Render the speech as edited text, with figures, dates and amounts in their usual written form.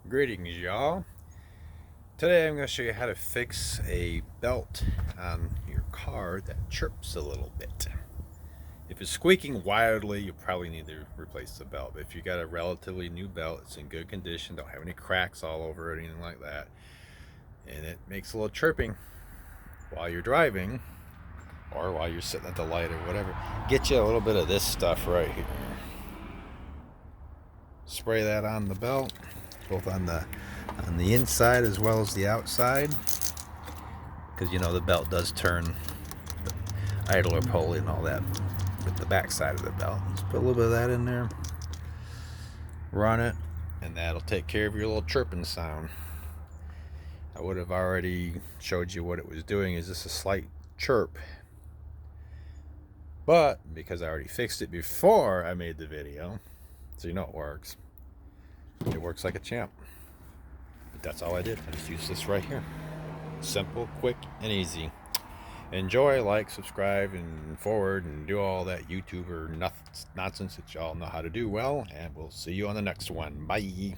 Greetings, y'all. Today I'm going to show you how to fix a belt on your car that chirps a little bit. If it's squeaking wildly, you probably need to replace the belt. But if you got a relatively new belt, it's in good condition, don't have any cracks all over it, anything like that, and it makes a little chirping while you're driving or while you're sitting at the light or whatever, get you a little bit of this stuff right here. Spray that on the belt, both on the inside as well as the outside, because you know the belt does turn the idler pulley and all that with the back side of the belt. Just put a little bit of that in there, run it, and that'll take care of your little chirping sound. I would have already showed you what it was doing. Is just a slight chirp, but because I already fixed it before I made the video, so you know it works like a champ. But that's all I did. I just used this right here. Simple, quick, and easy. Enjoy, like, subscribe, and forward, and do all that YouTuber nonsense that y'all know how to do well. And we'll see you on the next one. Bye.